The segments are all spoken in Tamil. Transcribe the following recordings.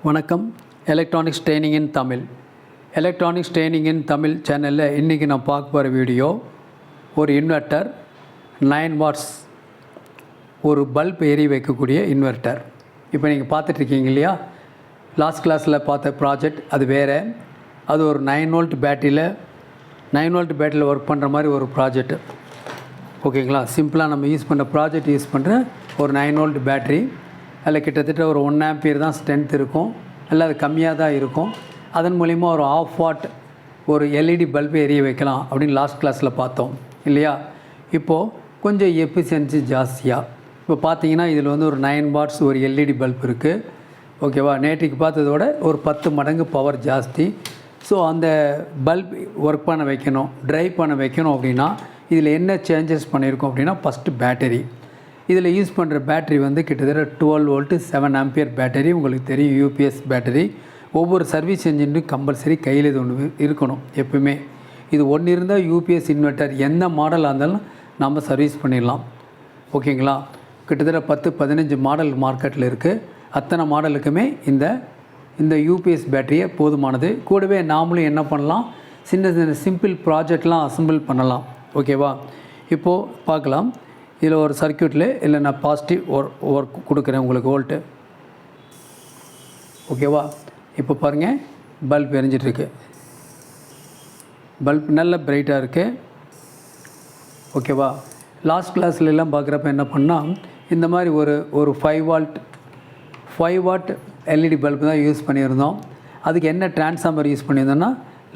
வணக்கம். எலக்ட்ரானிக்ஸ் ட்ரைனிங் இன் தமிழ். எலக்ட்ரானிக்ஸ் ட்ரைனிங் இன் தமிழ் சேனலில் இன்றைக்கி நான் பார்க்க போகிற வீடியோ ஒரு இன்வெர்ட்டர் 9 வாட்ஸ் ஒரு பல்ப் எரி வைக்கக்கூடிய இன்வெர்ட்டர். இப்போ நீங்கள் பார்த்துட்ருக்கீங்க இல்லையா, லாஸ்ட் கிளாஸில் பார்த்த ப்ராஜெக்ட் அது வேறு. அது ஒரு 9 வோல்ட் பேட்டரியில் ஒர்க் பண்ணுற மாதிரி ஒரு ப்ராஜெக்ட். ஓகேங்களா, சிம்பிளாக நம்ம யூஸ் பண்ணுற ப்ராஜெக்ட் யூஸ் பண்ணுற ஒரு 9 வோல்ட் பேட்ரி. அதில் கிட்டத்தட்ட ஒரு 1 ஆம்பியர் தான் ஸ்ட்ரென்த் இருக்கும், இல்லை அது கம்மியாக தான் இருக்கும். அதன் மூலிமா ஒரு ½ வாட் ஒரு எல்இடி பல்பு எரிய வைக்கலாம் அப்படின்னு லாஸ்ட் கிளாஸில் பார்த்தோம் இல்லையா. இப்போது கொஞ்சம் எஃபிஷியன்சி ஜாஸ்தியாக இப்போ பார்த்தீங்கன்னா இதில் வந்து ஒரு 9 வாட்ஸ் ஒரு எல்இடி பல்ப் இருக்குது. ஓகேவா, நேற்றுக்கு பார்த்ததோட ஒரு 10 மடங்கு பவர் ஜாஸ்தி. ஸோ அந்த பல்ப் ஒர்க் பண்ண வைக்கணும், ட்ரைவ் பண்ண வைக்கணும் அப்படின்னா இதில் என்ன சேஞ்சஸ் பண்ணியிருக்கோம் அப்படின்னா, ஃபஸ்ட்டு பேட்டரி. இதில் யூஸ் பண்ணுற பேட்டரி வந்து கிட்டத்தட்ட 12 வோல்ட்டு 7 ஆம்பியர் பேட்டரி. உங்களுக்கு தெரியும், யூபிஎஸ் பேட்டரி. ஒவ்வொரு சர்வீஸ் இன்ஜினும் கம்பல்சரி கையில் இது ஒன்று இருக்கணும் எப்பவுமே. இது ஒன்று இருந்தால் யூபிஎஸ் இன்வெர்ட்டர் எந்த மாடலாக இருந்தாலும் நம்ம சர்வீஸ் பண்ணிடலாம். ஓகேங்களா, கிட்டத்தட்ட 10-15 மாடல் மார்க்கெட்டில் இருக்குது. அத்தனை மாடலுக்குமே இந்த யூபிஎஸ் பேட்டரியே போதுமானது. கூடவே நாமளும் என்ன பண்ணலாம், சின்ன சின்ன சிம்பிள் ப்ராஜெக்ட்லாம் அசம்பிள் பண்ணலாம். ஓகேவா, இப்போது பார்க்கலாம். இதில் ஒரு சர்க்யூட்டில் இல்லை நான் பாசிட்டிவ் ஒர்க் கொடுக்குறேன் உங்களுக்கு வோல்ட்டு. ஓகேவா, இப்போ பாருங்கள், பல்ப் எரிஞ்சிட்ருக்கு. பல்ப் நல்ல பிரைட்டாக இருக்குது. ஓகேவா, லாஸ்ட் கிளாஸ்லாம் பார்க்குறப்ப என்ன பண்ணால் இந்த மாதிரி ஒரு 5 வாட் எல்இடி பல்ப் தான் யூஸ் பண்ணியிருந்தோம். அதுக்கு என்ன டிரான்ஸ்ஃபார்மர் யூஸ் பண்ணியிருந்தோன்னா,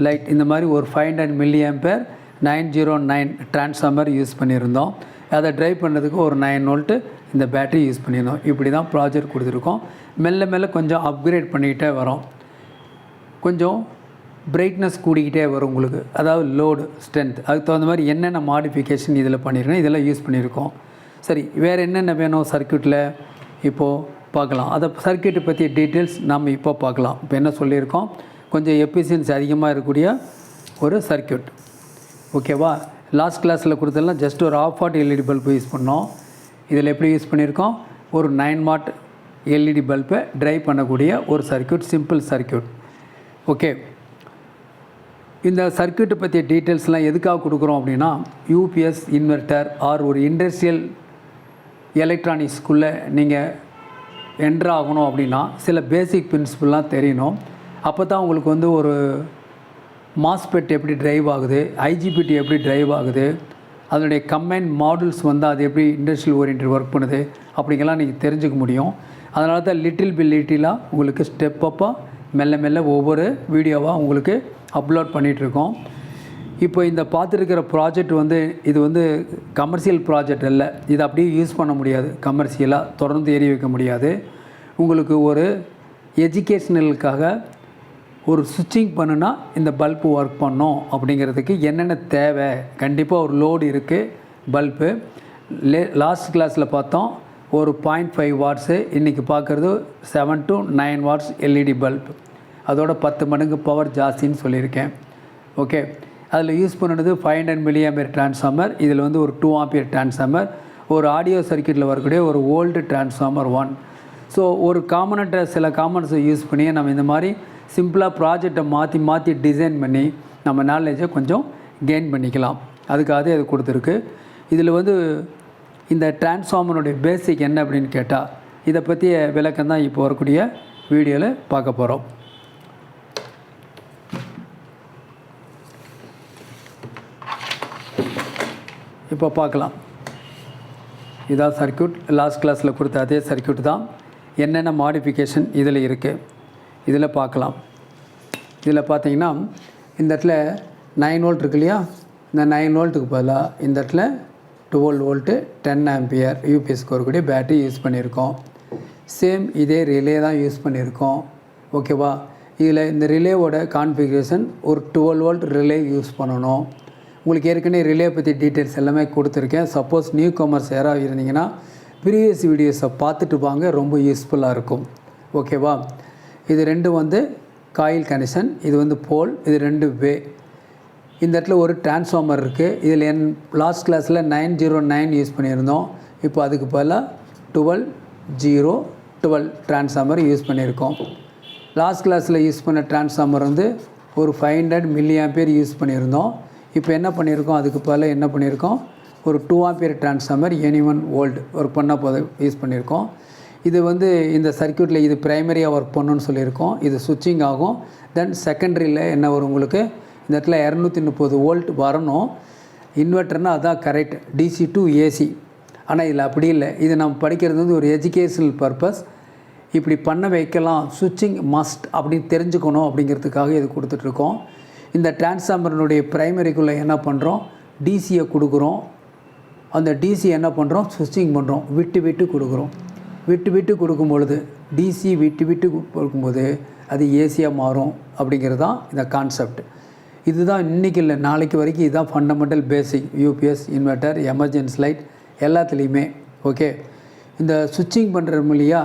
லைட் இந்த மாதிரி ஒரு 500 மில்லிஆம்பியர் 909 டிரான்ஸ்ஃபார்மர் யூஸ் பண்ணியிருந்தோம். அதை ட்ரைவ் பண்ணுறதுக்கு ஒரு 9 வோல்ட்டு இந்த பேட்டரி யூஸ் பண்ணியிருந்தோம். இப்படி தான் ப்ராஜெக்ட் கொடுத்துருக்கோம். மெல்ல மெல்ல கொஞ்சம் அப்கிரேட் பண்ணிக்கிட்டே வரோம். கொஞ்சம் பிரைட்னஸ் கூடிக்கிட்டே வரும் உங்களுக்கு, அதாவது லோடு ஸ்ட்ரென்த். அதுக்கு தகுந்த மாதிரி என்னென்ன மாடிஃபிகேஷன் இதில் பண்ணியிருக்கோம், இதெல்லாம் யூஸ் பண்ணியிருக்கோம். சரி, வேறு என்னென்ன வேணும் சர்க்யூட்டில் இப்போது பார்க்கலாம். அதை சர்க்யூட்டை பற்றி டீட்டெயில்ஸ் நம்ம இப்போ பார்க்கலாம். இப்போ என்ன சொல்லியிருக்கோம், கொஞ்சம் எஃபிஷியன்சி அதிகமாக இருக்கக்கூடிய ஒரு சர்க்யூட். ஓகேவா, லாஸ்ட் கிளாஸில் கொடுத்ததெல்லாம் ஜஸ்ட் ஒரு ½ வாட் எல்இடி பல்பு யூஸ் பண்ணோம். இதில் எப்படி யூஸ் பண்ணியிருக்கோம், ஒரு 9 வாட் எல்இடி பல்பை ட்ரைவ் பண்ணக்கூடிய ஒரு சர்க்யூட், சிம்பிள் சர்க்யூட். ஓகே, இந்த சர்க்யூட்டை பற்றிய டீட்டெயில்ஸ்லாம் எதுக்காக கொடுக்குறோம் அப்படின்னா, யூபிஎஸ் இன்வெர்ட்டர் ஆர் ஒரு இண்டஸ்ட்ரியல் எலக்ட்ரானிக்ஸ்குள்ளே நீங்கள் என்ட்ரு ஆகணும் அப்படின்னா சில பேசிக் பிரின்சிபல்லாம் தெரியணும். அப்போ தான் உங்களுக்கு வந்து ஒரு மாஸ்பெட் எப்படி ட்ரைவ் ஆகுது, ஐஜிபிடி எப்படி ட்ரைவ் ஆகுது, அதனுடைய கம்பைன் மாடல்ஸ் வந்து அது எப்படி இண்டஸ்ட்ரியல் ஓரியன்ட் ஒர்க் பண்ணுது அப்படிங்கெல்லாம் நீங்கள் தெரிஞ்சுக்க முடியும். அதனால தான் லிட்டிலாக உங்களுக்கு ஸ்டெப் அப்பாக மெல்ல மெல்ல ஒவ்வொரு வீடியோவாக உங்களுக்கு அப்லோட் பண்ணிகிட்ருக்கோம். இப்போ இந்த பார்த்துருக்கிற ப்ராஜெக்ட் வந்து இது வந்து கமர்ஷியல் ப்ராஜெக்ட் இல்லை. இது அப்படியே யூஸ் பண்ண முடியாது, கமர்ஷியலாக தொடர்ந்து எரிய வைக்க முடியாது. உங்களுக்கு ஒரு எஜுகேஷ்னலுக்காக ஒரு சுவிட்சிங் பண்ணுனா இந்த பல்பு ஒர்க் பண்ணோம் அப்படிங்கிறதுக்கு என்னென்ன தேவை, கண்டிப்பாக ஒரு லோடு இருக்குது. பல்பு லாஸ்ட் கிளாஸில் பார்த்தோம் ஒரு 0.5 வாட்ஸு, இன்றைக்கி பார்க்குறது 7 to 9 வாட்ஸ் எல்இடி பல்ப். அதோட 10 மடங்கு பவர் ஜாஸ்தின்னு சொல்லியிருக்கேன். ஓகே, அதில் யூஸ் பண்ணுறது 500 மில்லிஆம்பியர் டிரான்ஸ்ஃபார்மர். இதில் வந்து ஒரு 2 ஆம்பியர் டிரான்ஸ்ஃபார்மர், ஒரு ஆடியோ சர்க்யூட்டில் வரக்கூடிய ஒரு ஓல்டு டிரான்ஸ்ஃபார்மர் 1. ஸோ ஒரு காம்பனண்ட்டை சில காம்பனண்ட்ஸை யூஸ் பண்ணி நம்ம இந்த மாதிரி சிம்பிளாக ப்ராஜெக்டை மாற்றி டிசைன் பண்ணி நம்ம நாலேஜை கொஞ்சம் கெயின் பண்ணிக்கலாம். அதுக்காக இது கொடுத்துருக்கு. இதில் வந்து இந்த டிரான்ஸ்ஃபார்மருடைய பேசிக் என்ன அப்படின்னு கேட்டால், இதை பற்றிய விளக்கம் தான் இப்போ வரக்கூடிய வீடியோவில் பார்க்க போகிறோம். இப்போ பார்க்கலாம். இதான் சர்க்யூட், லாஸ்ட் கிளாஸில் கொடுத்த அதே சர்க்யூட் தான். என்னென்ன மாடிஃபிகேஷன் இதில் இருக்குது இதில் பார்க்கலாம். இதில் பார்த்தீங்கன்னா இந்த இடத்துல 9 வோல்ட் இருக்கு இல்லையா, இந்த 9 வோல்ட்டுக்கு பதிலாக இந்த இடத்துல 12 வோல்ட்டு 10 ஆம்பியர் யூபிஎஸ்க்கு வரக்கூடிய பேட்டரி யூஸ் பண்ணியிருக்கோம். சேம் இதே ரிலே தான் யூஸ் பண்ணியிருக்கோம். ஓகேவா, இதில் இந்த ரிலேவோட கான்ஃபிகரேஷன் ஒரு 12 வோல்ட் ரிலே யூஸ் பண்ணணும். உங்களுக்கு ஏற்கனவே ரிலே பற்றி டீட்டெயில்ஸ் எல்லாமே கொடுத்துருக்கேன். சப்போஸ் நியூ கமர்ஸ் யாராவது இருந்தீங்கன்னா ப்ரீவியஸ் வீடியோஸை பார்த்துட்டு வாங்க, ரொம்ப யூஸ்ஃபுல்லாக இருக்கும். ஓகேவா, இது ரெண்டும் வந்து காயில் கனெக்ஷன், இது வந்து போல், இது 2 வே. இந்த இடத்துல ஒரு டிரான்ஸ்ஃபார்மர் இருக்குது. இதில் லாஸ்ட் கிளாஸில் 909 யூஸ் பண்ணியிருந்தோம். இப்போ அதுக்கு பதிலாக 12 0 12 டிரான்ஸ்ஃபார்மர் யூஸ் பண்ணியிருக்கோம். லாஸ்ட் கிளாஸில் யூஸ் பண்ண டிரான்ஸ்ஃபார்மர் வந்து ஒரு 500 மில்லி ஆம்பியர் யூஸ் பண்ணியிருந்தோம். இப்போ என்ன பண்ணியிருக்கோம், அதுக்கு பதிலாக என்ன பண்ணியிருக்கோம், ஒரு 2 ஆம்பியர் டிரான்ஸ்ஃபார்மர் 1 வோல்ட் ஒர்க் பண்ணால் போது யூஸ் பண்ணியிருக்கோம். இது வந்து இந்த சர்க்யூட்டில் இது ப்ரைமரியாக ஒர்க் பண்ணணும்னு சொல்லியிருக்கோம். இது சுவிட்சிங் ஆகும். தென் செகண்டரியில் என்ன வரும் உங்களுக்கு, இந்த இடத்துல 230 வோல்ட் வரணும். இன்வெர்ட்டர்னால் அதுதான் கரெக்ட், டிசி டு ஏசி. ஆனால் இதில் அப்படி இல்லை. இது நம்ம படிக்கிறது வந்து ஒரு எஜுகேஷனல் பர்பஸ். இப்படி பண்ண வைக்கலாம், சுவிட்சிங் மஸ்ட் அப்படின்னு தெரிஞ்சுக்கணும் அப்படிங்கிறதுக்காக இது கொடுத்துட்ருக்கோம். இந்த டிரான்ஸ்ஃபார்மரினுடைய ப்ரைமரிக்குள்ளே என்ன பண்ணுறோம், டிசியை கொடுக்குறோம். அந்த டிசி என்ன பண்ணுறோம், சுவிட்சிங் பண்ணுறோம். விட்டு விட்டு கொடுக்குறோம். விட்டு விட்டு கொடுக்கும் பொழுது, டிசி விட்டு விட்டு கொடுக்கும்போது அது ஏசியாக மாறும். அப்படிங்கிறது தான் இந்த கான்செப்ட். இதுதான் இன்றைக்கி இல்லை, நாளைக்கு வரைக்கும் இதுதான் ஃபண்டமெண்டல் பேசிக். யூபிஎஸ், இன்வெர்ட்டர், எமர்ஜென்சி லைட் எல்லாத்துலேயுமே. ஓகே, இந்த சுவிட்சிங் பண்ணுறோம் இல்லையா,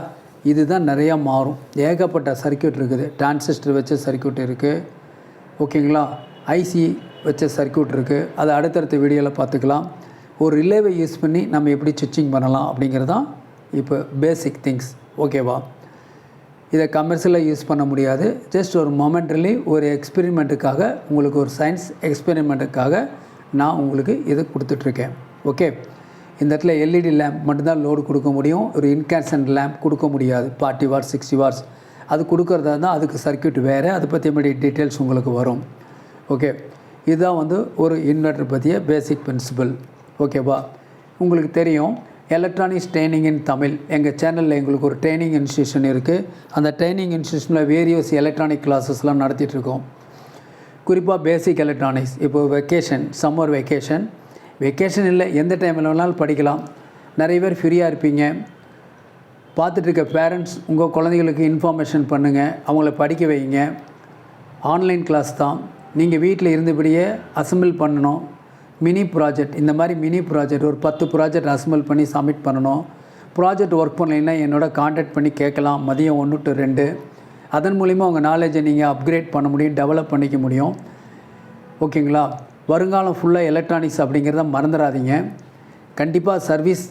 இதுதான் நிறையா மாறும். ஏகப்பட்ட சர்க்யூட் இருக்குது. டிரான்சிஸ்டர் வச்ச சர்க்யூட் இருக்குது. ஓகேங்களா, ஐசி வச்ச சர்க்யூட் இருக்குது. அதை அடுத்தடுத்த வீடியோவில் பார்த்துக்கலாம். ஒரு ரிலேவை யூஸ் பண்ணி நம்ம எப்படி சுவிட்சிங் பண்ணலாம் அப்படிங்கிறது தான் இப்போ பேசிக் திங்ஸ். ஓகேவா, இதை கமர்ஷியலாக யூஸ் பண்ண முடியாது. ஜஸ்ட் ஒரு மொமெண்ட்லி ஒரு எக்ஸ்பெரிமெண்ட்டுக்காக, உங்களுக்கு ஒரு சயின்ஸ் எக்ஸ்பெரிமெண்ட்டுக்காக நான் உங்களுக்கு இதை கொடுத்துட்ருக்கேன். ஓகே, இந்த இடத்துல எல்இடி லேம்ப் மட்டும்தான் லோடு கொடுக்க முடியும். ஒரு இன்கேன்சன்ட் லேம்ப் கொடுக்க முடியாது. 40 வாட்ஸ் 60 வாட்ஸ் அது கொடுக்குறதா தான் அதுக்கு சர்க்யூட் வேறு. அதை பற்றி எப்படி டீட்டெயில்ஸ் உங்களுக்கு வரும். ஓகே, இதுதான் வந்து ஒரு இன்வெர்ட்டர் பற்றிய பேசிக் பிரின்சிபல். ஓகேவா, உங்களுக்கு தெரியும் எலக்ட்ரானிக்ஸ் ட்ரைனிங் இன் தமிழ் எங்கள் சேனலில் எங்களுக்கு ஒரு ட்ரைனிங் இன்ஸ்டியூஷன் இருக்குது. அந்த ட்ரைனிங் இன்ஸ்டியூஷனில் வேரியஸ் எலக்ட்ரானிக் கிளாஸஸ்லாம் நடத்திட்டுருக்கோம். குறிப்பாக பேசிக் எலக்ட்ரானிக்ஸ். இப்போது வெக்கேஷன், சம்மர் வெக்கேஷன் இல்லை, எந்த டைமில் வேணாலும் படிக்கலாம். நிறைய பேர் ஃப்ரீயாக இருப்பீங்க. பார்த்துட்ருக்க பேரண்ட்ஸ் உங்கள் குழந்தைகளுக்கு இன்ஃபார்மேஷன் பண்ணுங்கள், அவங்கள படிக்க வைங்க. ஆன்லைன் கிளாஸ் தான். நீங்கள் வீட்டில் இருந்தபடியே அசம்பிள் பண்ணணும். மினி ப்ராஜெக்ட், இந்த மாதிரி மினி ப்ராஜெக்ட் ஒரு 10 ப்ராஜெக்ட் அசம்பிள் பண்ணி சப்மிட் பண்ணணும். ப்ராஜெக்ட் ஒர்க் பண்ணலைன்னா என்னோட காண்டாக்ட் பண்ணி கேட்கலாம். மதியம் 1 to 2. அதன் மூலிமா உங்கள் நாலேஜை நீங்கள் அப்கிரேட் பண்ண முடியும், டெவலப் பண்ணிக்க முடியும். ஓகேங்களா, வருங்காலம் ஃபுல்லாக எலக்ட்ரானிக்ஸ் அப்படிங்கிறத மறந்துடாதீங்க. கண்டிப்பாக சர்வீஸ்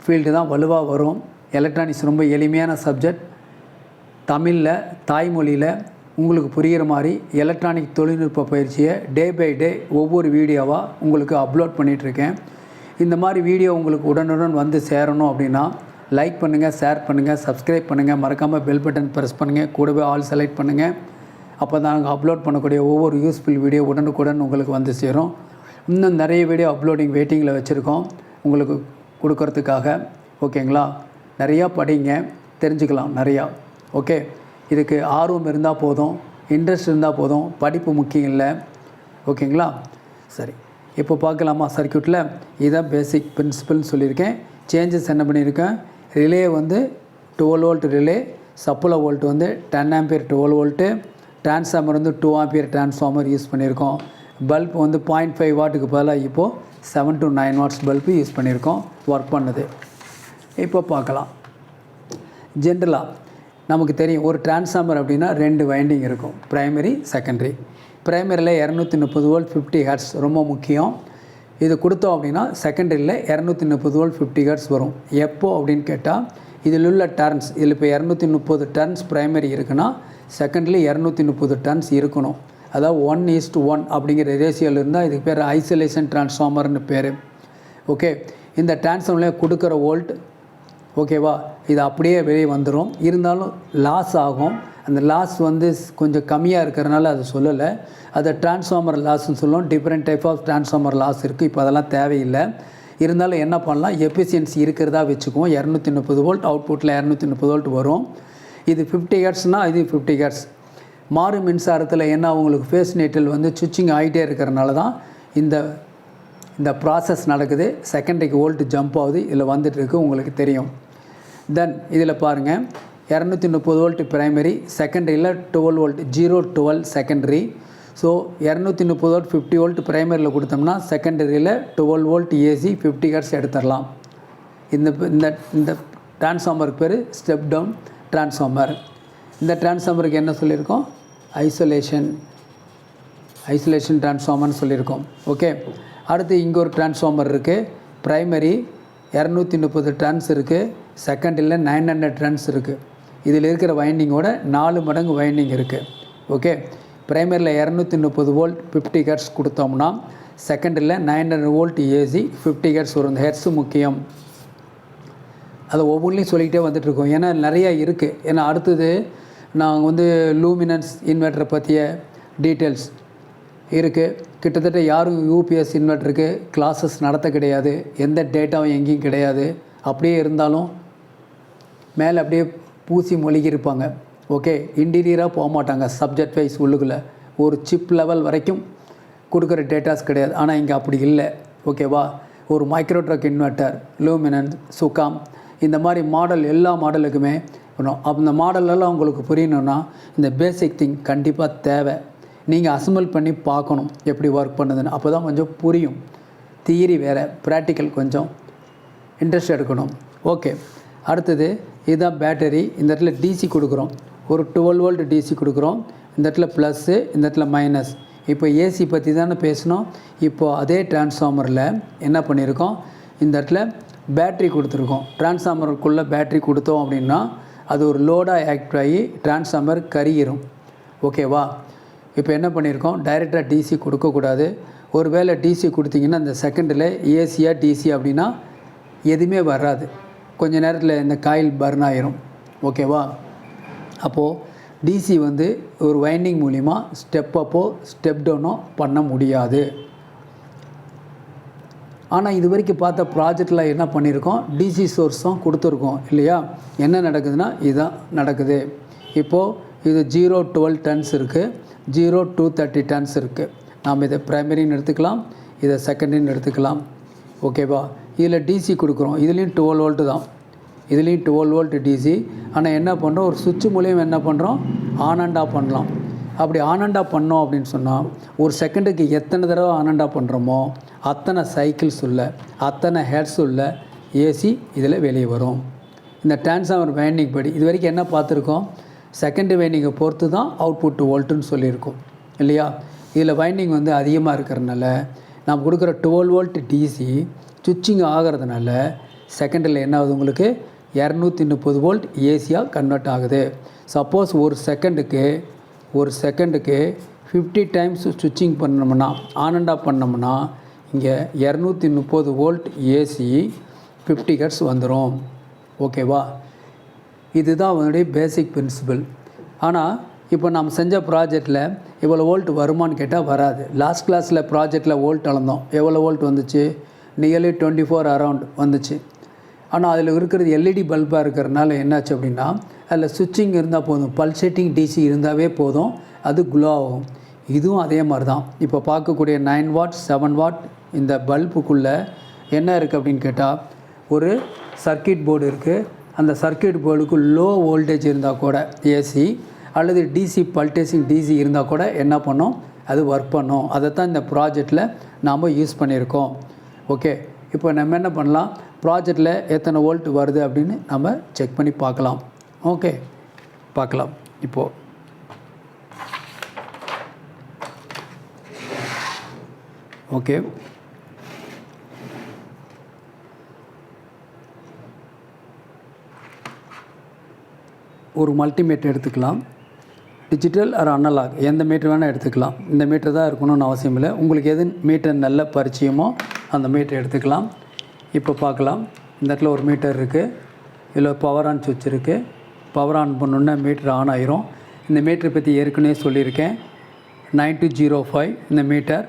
ஃபீல்டு தான் வலுவாக வரும். எலக்ட்ரானிக்ஸ் ரொம்ப எளிமையான சப்ஜெக்ட். தமிழில், தாய்மொழியில் உங்களுக்கு புரிகிற மாதிரி எலக்ட்ரானிக் தொழில்நுட்ப பயிற்சியை டே பை டே ஒவ்வொரு வீடியோவாக உங்களுக்கு அப்லோட் பண்ணிகிட்ருக்கேன். இந்த மாதிரி வீடியோ உங்களுக்கு உடனுடன் வந்து சேரணும் அப்படின்னா லைக் பண்ணுங்கள், ஷேர் பண்ணுங்கள், சப்ஸ்கிரைப் பண்ணுங்கள், மறக்காமல் பெல் பட்டன் ப்ரெஸ் பண்ணுங்கள், கூடவே ஆல் செலக்ட் பண்ணுங்கள். அப்போ தான் நாங்கள் அப்லோட் பண்ணக்கூடிய ஒவ்வொரு யூஸ்ஃபுல் வீடியோ உடனுக்குடன் உங்களுக்கு வந்து சேரும். இன்னும் நிறைய வீடியோ அப்லோடிங் வெயிட்டிங்கில் வச்சுருக்கோம் உங்களுக்கு கொடுக்கறதுக்காக. ஓகேங்களா, நிறையா படிங்க, தெரிஞ்சுக்கலாம் நிறையா. ஓகே, இதுக்கு ஆர்வம் இருந்தால் போதும், இன்ட்ரெஸ்ட் இருந்தால் போதும், படிப்பு முக்கியம் இல்லை. ஓகேங்களா, சரி, இப்போ பார்க்கலாமா சர்க்யூட்டில். இதுதான் பேசிக் பிரின்சிபல்னு சொல்லியிருக்கேன். சேஞ்சஸ் என்ன பண்ணியிருக்கேன், ரிலே வந்து 12 வோல்ட் ரிலே, சப்ளை வோல்ட் வந்து 10 ஆம்பியர் 12 வோல்ட்டு, டிரான்ஸ்ஃபார்மர் வந்து 2 ஆம்பியர் டிரான்ஸ்ஃபார்மர் யூஸ் பண்ணியிருக்கோம். பல்ப் வந்து 0.5 வாட்டுக்கு பதிலாக இப்போது 7 to 9 வாட்ஸ் பல்பு யூஸ் பண்ணியிருக்கோம். ஒர்க் பண்ணுது. இப்போ பார்க்கலாம். ஜென்ரலாக நமக்கு தெரியும் ஒரு டிரான்ஸ்ஃபார்மர் அப்படின்னா 2 வைண்டிங் இருக்கும், ப்ரைமரி, செகண்டரி. ப்ரைமரியில் 230 வோல்ட் 50 ஹெர்ட்ஸ் ரொம்ப முக்கியம். இது கொடுத்தோம் அப்படின்னா செகண்டரியில் 230 வோல்ட் 50 ஹெர்ட்ஸ் வரும். எப்போ அப்படின்னு கேட்டால் இதில் உள்ள டர்ன்ஸ், இதில் இப்போ 230 டர்ன்ஸ் ப்ரைமரி இருக்குன்னா செகண்டரி 230 டர்ன்ஸ் இருக்கணும். அதாவது 1:1 அப்படிங்கிற ரேஷியோவில் இருந்தால் இதுக்கு பேர் ஐசோலேஷன் டிரான்ஸ்ஃபார்மர்னு பேர். ஓகே, இந்த டிரான்ஸ்ஃபார்மரில் கொடுக்குற வோல்ட், ஓகேவா, இது அப்படியே வெளியே வந்துடும். இருந்தாலும் லாஸ் ஆகும். அந்த லாஸ் வந்து கொஞ்சம் கம்மியாக இருக்கிறனால அது சொல்லலை. அதை டிரான்ஸ்ஃபார்மர் லாஸ்ன்னு சொல்லுவோம். Different type of transformer loss இருக்குது. இப்போ அதெல்லாம் தேவையில்லை. இருந்தாலும் என்ன பண்ணலாம், எஃபிஷியன்சி இருக்கிறதா வச்சுக்குவோம். 230 வோல்ட் அவுட்புட்டில் 230 வோல்ட் வரும். இது 50 ஹெர்ட்ஸ்னால் இது 50 ஹெர்ட்ஸ். மாறு மின்சாரத்தில் என்ன உங்களுக்கு ஃபேஸ் நேட்டில் வந்து சுவிட்சிங் ஆகிட்டே இருக்கிறனால தான் இந்த ப்ராசஸ் நடக்குது. செகண்டரிக்கு வோல்ட் ஜம்ப் ஆகுது, இதில் வந்துட்டுருக்கு, உங்களுக்கு தெரியும். தென் இதில் பாருங்கள், 230 வோல்ட் ப்ரைமரி, செகண்டரியில் 12 volt 0-12 secondary. So 230 volt 50 volt ப்ரைமரியில் கொடுத்தோம்னா செகண்டரியில் 12 வோல்ட் ஏசி 50 ஹெர்ட்ஸ் எடுத்துடலாம். இந்த டிரான்ஸ்ஃபார்மருக்கு பேர் ஸ்டெப் டவுன் டிரான்ஸ்ஃபார்மர். இந்த டிரான்ஸ்ஃபார்மருக்கு என்ன சொல்லியிருக்கோம், ஐசோலேஷன் டிரான்ஸ்ஃபார்மர்னு சொல்லியிருக்கோம். ஓகே, அடுத்து இங்கே ஒரு டிரான்ஸ்ஃபார்மர் இருக்குது. ப்ரைமரி 230 டர்ன்ஸ் இருக்குது, செகண்டரியில் 900 டர்ன்ஸ் இருக்குது. இதில் இருக்கிற வைண்டிங்கோட 4 மடங்கு வைண்டிங் இருக்குது. ஓகே, ப்ரைமரியில் 230 வோல்ட் 50 ஹெர்ட்ஸ் கொடுத்தோம்னா செகண்டில் 900 வோல்ட் ஏசி 50 ஹெர்ட்ஸ் வரும். இந்த ஹெர்ட்ஸு முக்கியம். அதை ஒவ்வொன்றையும் சொல்லிக்கிட்டே வந்துட்டுருக்கோம். ஏன்னா நிறையா இருக்குது. ஏன்னா அடுத்தது நாங்கள் வந்து லூமினன்ஸ் இன்வெர்ட்டரை பற்றிய டீட்டெயில்ஸ் இருக்குது. கிட்டத்தட்ட யாரும் யூபிஎஸ் இன்வெர்ட்டருக்கு கிளாஸஸ் நடத்த கிடையாது. எந்த டேட்டாவும் எங்கேயும் கிடையாது. அப்படியே இருந்தாலும் மேலே அப்படியே பூசி மொழிகிருப்பாங்க. ஓகே, இன்டீரியராக போக மாட்டாங்க. சப்ஜெக்ட் வைஸ் உள்ளுக்குள்ளே ஒரு சிப் லெவல் வரைக்கும் கொடுக்குற டேட்டாஸ் கிடையாது. ஆனால் இங்கே அப்படி இல்லை. ஓகேவா, ஒரு மைக்ரோ ட்ரக் இன்வெர்ட்டர், லூமினன்ஸ், சுகாம், இந்த மாதிரி மாடல் எல்லா மாடலுக்குமே அந்த மாடலெல்லாம் உங்களுக்கு புரியணுன்னா இந்த பேசிக் திங் கண்டிப்பாக தேவை. நீங்கள் அசம்பிள் பண்ணி பார்க்கணும் எப்படி ஒர்க் பண்ணுதுன்னு. அப்போ தான் கொஞ்சம் புரியும். தியரி வேறு, ப்ராக்டிக்கல் கொஞ்சம் இன்ட்ரெஸ்ட் எடுக்கணும். ஓகே, அடுத்தது இதுதான் பேட்டரி. இந்த இடத்துல டிசி கொடுக்குறோம். ஒரு 12 வோல்ட் டிசி கொடுக்குறோம். இந்த இடத்துல ப்ளஸ்ஸு, இந்த இடத்துல மைனஸ். இப்போ ஏசி பற்றி தானே பேசணும். இப்போது அதே டிரான்ஸ்ஃபார்மரில் என்ன பண்ணியிருக்கோம், இந்த இடத்துல பேட்ரி கொடுத்துருக்கோம். டிரான்ஸ்ஃபார்மருக்குள்ளே பேட்ரி கொடுத்தோம் அப்படின்னா அது ஒரு லோடாக ஆக்ட் ஆகி டிரான்ஸ்ஃபார்மர் கரியிரும். ஓகேவா, இப்போ என்ன பண்ணியிருக்கோம், டைரெக்டாக டிசி கொடுக்கக்கூடாது. ஒரு வேளை டிசி கொடுத்தீங்கன்னா இந்த செகண்டில் ஏசியாக டிசி அப்படின்னா எதுவுமே வராது. கொஞ்சம் நேரத்தில் இந்த காயில் பர்ன் ஆயிரும். ஓகேவா, அப்போது டிசி வந்து ஒரு வைண்டிங் மூலிமா ஸ்டெப் அப்போ ஸ்டெப் டவுனோ பண்ண முடியாது. ஆனால் இது வரைக்கும் பார்த்த ப்ராஜெக்டில் என்ன பண்ணியிருக்கோம், டிசி சோர்ஸ் தான் கொடுத்துருக்கோம் இல்லையா. என்ன நடக்குதுன்னா இதுதான் நடக்குது. இப்போது இது 0-12 டன்ஸ் இருக்குது, 0-230 டன்ஸ் இருக்குது. நாம் இதை ப்ரைமரின்னு எடுத்துக்கலாம், இதை செகண்டரின்னு எடுத்துக்கலாம். ஓகேவா, இதில் டிசி கொடுக்குறோம். இதுலேயும் 12 வோல்ட்டு தான், இதுலேயும் 12 வோல்ட் டிசி. ஆனால் என்ன பண்ணுறோம், ஒரு சுவிட்ச் மூலியம் என்ன பண்ணுறோம், ஆன் அண்ட் ஆஃப் பண்ணலாம். அப்படி ஆன் அண்ட் ஆஃப் பண்ணோம் அப்படின்னு சொன்னால் ஒரு செகண்டுக்கு எத்தனை தடவை ஆன் அண்ட் ஆஃப் பண்ணுறோமோ அத்தனை சைக்கிள்ஸ் உள்ள, அத்தனை ஹெர்ட்ஸ் உள்ள ஏசி இதில் வெளியே வரும். இந்த டிரான்ஸ்ஃபார்மர் வைண்டிங் படி இது வரைக்கும் என்ன பார்த்துருக்கோம், செகண்டரி வைண்டிங்கை பொறுத்து தான் அவுட்புட் வோல்ட்டுன்னு சொல்லியிருக்கோம் இல்லையா. இதில் வைண்டிங் வந்து அதிகமாக இருக்கிறதுனால நம்ம கொடுக்குற 12 வோல்ட் டிசி சுவிட்சிங் ஆகிறதுனால செகண்டில் என்ன ஆகுது, உங்களுக்கு 230 வோல்ட் ஏசியாக கன்வெர்ட் ஆகுது. சப்போஸ் ஒரு செகண்டுக்கு 50 டைம்ஸ் ஸ்விட்சிங் பண்ணோம்னா, ஆன் அண்ட் ஆஃப் பண்ணோம்னா இங்கே 230 வோல்ட் ஏசி 50 ஹெர்ட்ஸ் வந்துடும். ஓகேவா, இதுதான் அவனுடைய பேசிக் பிரின்சிபல். ஆனால் இப்போ நம்ம செஞ்ச ப்ராஜெக்டில் இவ்வளோ வோல்ட் வருமானு கேட்டால் வராது. லாஸ்ட் கிளாஸில் ப்ராஜெக்டில் வோல்ட் அளந்தோம். எவ்வளோ வோல்ட் வந்துச்சு, நியர்லி 24 அரவுண்ட் வந்துச்சு. ஆனால் அதில் இருக்கிறது எல்இடி பல்பாக இருக்கிறதுனால என்னாச்சு அப்படின்னா அதில் சுவிட்சிங் இருந்தால் போதும், பல்சேட்டிங் டிசி இருந்தாவே போதும், அது குளோ ஆகும். இதுவும் அதே மாதிரி தான். இப்போ பார்க்கக்கூடிய 9 வாட் 7 வாட் இந்த பல்புக்குள்ளே என்ன இருக்குது அப்படின்னு கேட்டால் ஒரு சர்க்கியூட் போர்டு இருக்குது. அந்த சர்க்கியூட் போர்டுக்கு லோ வோல்டேஜ் இருந்தால் கூட ஏசி அல்லது டிசி பல்டேசிங் டிசி இருந்தால் கூட என்ன பண்ணோம், அது ஒர்க் பண்ணோம். அதை தான் இந்த ப்ராஜெக்டில் நாம் யூஸ் பண்ணியிருக்கோம். ஓகே, இப்போ நம்ம என்ன பண்ணலாம், ப்ராஜெக்டில் எத்தனை வோல்ட் வருது அப்படின்னு நம்ம செக் பண்ணி பார்க்கலாம். ஓகே, பார்க்கலாம். இப்போது ஓகே, ஒரு மல்டிமீட்டர் எடுத்துக்கலாம். டிஜிட்டல் ஆர் அனலாக் எந்த மீட்டர் வேணால் எடுத்துக்கலாம். இந்த மீட்டர் தான் இருக்கணும்னு அவசியம் இல்லை. உங்களுக்கு எது மீட்டர் நல்ல பரிச்சயமோ அந்த மீட்டர் எடுத்துக்கலாம். இப்போ பார்க்கலாம். இந்த இடத்துல ஒரு மீட்டர் இருக்குது. இதில் பவர் ஆன் சுவிட்ச் இருக்குது. பவர் ஆன் பண்ணோன்னா மீட்டர் ஆன் ஆயிரும். இந்த மீட்டரை பற்றி ஏற்கனவே சொல்லியிருக்கேன். 9205 இந்த மீட்டர்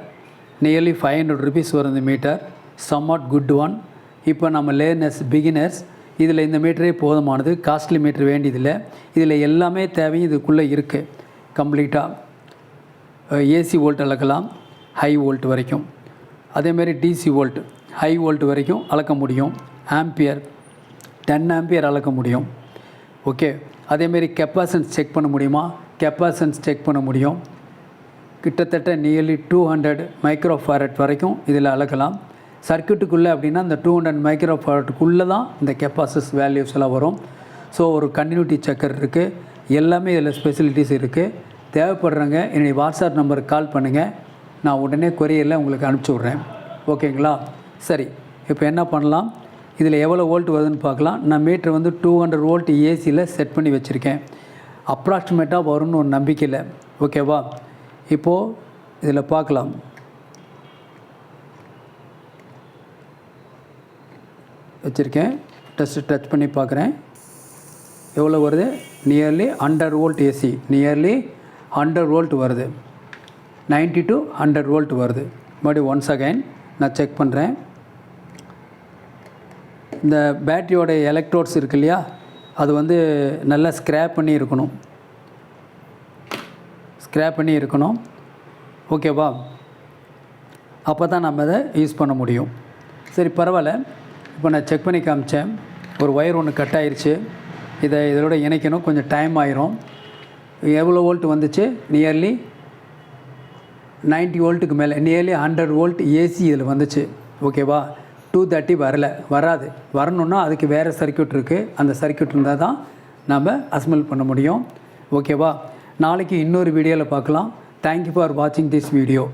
நியர்லி 500 rupees வரும். இந்த மீட்டர் சம்வாட் குட் ஒன். இப்போ நம்ம லேர்னர்ஸ் பிகினர்ஸ் இதில் இந்த மீட்டரே போதுமானது, காஸ்ட்லி மீட்டர் வேண்டியதில்லை. இதில் எல்லாமே தேவையும் இதுக்குள்ளே இருக்குது. கம்ப்ளீட்டாக ஏசி வோல்ட் அளக்கலாம், ஹை வோல்ட் வரைக்கும். அதேமாரி டிசி வோல்ட் ஹை வோல்ட் வரைக்கும் அளக்க முடியும். ஆம்பியர் 10 ஆம்பியர் அளக்க முடியும். ஓகே, அதேமாரி கெப்பாசிட்டன்ஸ் செக் பண்ண முடியுமா, கெப்பாசிட்டன்ஸ் செக் பண்ண முடியும். கிட்டத்தட்ட நியர்லி 200 மைக்ரோஃபாரட் வரைக்கும் இதில் அளக்கலாம். சர்க்கியூட்டுக்குள்ளே அப்படின்னா இந்த 200 மைக்ரோஃபாரட்டுக்குள்ளே தான் இந்த கெப்பாசிட்டன்ஸ் வேல்யூஸ் எல்லாம் வரும். ஸோ ஒரு கண்டினியூட்டி செக்கர் இருக்குது. எல்லாமே இதில் ஸ்பெசிலிட்டிஸ் இருக்குது. தேவைப்படுறவங்க என்னுடைய வாட்ஸ்அப் நம்பருக்கு கால் பண்ணுங்கள். நான் உடனே கொரியரில் உங்களுக்கு அனுப்பிச்சி விட்றேன். ஓகேங்களா, சரி. இப்போ என்ன பண்ணலாம், இதில் எவ்வளோ வோல்ட் வருதுன்னு பார்க்கலாம். நான் மீட்டர் வந்து 200 வோல்ட் ஏசியில் செட் பண்ணி வச்சுருக்கேன். அப்ராக்சிமேட்டாக வரும்னு ஒரு நம்பிக்கையில். ஓகேவா? இப்போது இதில் பார்க்கலாம். வச்சுருக்கேன். டச் பண்ணி பார்க்குறேன். எவ்வளோ வருது? Nearly 100 volt AC. Nearly 100 volt வருது. 90 to 100 வோல்ட் வருது. மறுபடியும் ஒன்ஸ் அகைன் நான் செக் பண்ணுறேன். இந்த பேட்டரியோட எலக்ட்ரோட்ஸ் இருக்கு இல்லையா, அது வந்து நல்லா ஸ்க்ராப் பண்ணி இருக்கணும். ஓகேவா? அப்போ தான் நம்ம அதை யூஸ் பண்ண முடியும். சரி, பரவாயில்ல. இப்போ நான் செக் பண்ணி காமிச்சேன். ஒரு ஒயர் ஒன்று கட் ஆயிடுச்சு. இதோட இணைக்கணும், கொஞ்சம் டைம் ஆயிரும். எவ்வளோ வோல்ட் வந்துச்சு? நியர்லி 90 வோல்ட்டுக்கு மேலே, நியர்லி 100 வோல்ட் ஏசி இதில் வந்துச்சு. ஓகேவா? 230 வராது. வரணுன்னா அதுக்கு வேறு சர்க்யூட் இருக்குது. அந்த சர்க்யூட் இருந்தால் தான் நம்ம அசெம்பிள் பண்ண முடியும். ஓகேவா? நாளைக்கு இன்னொரு வீடியோவில் பார்க்கலாம். தேங்க்யூ ஃபார் வாட்சிங் திஸ் வீடியோ.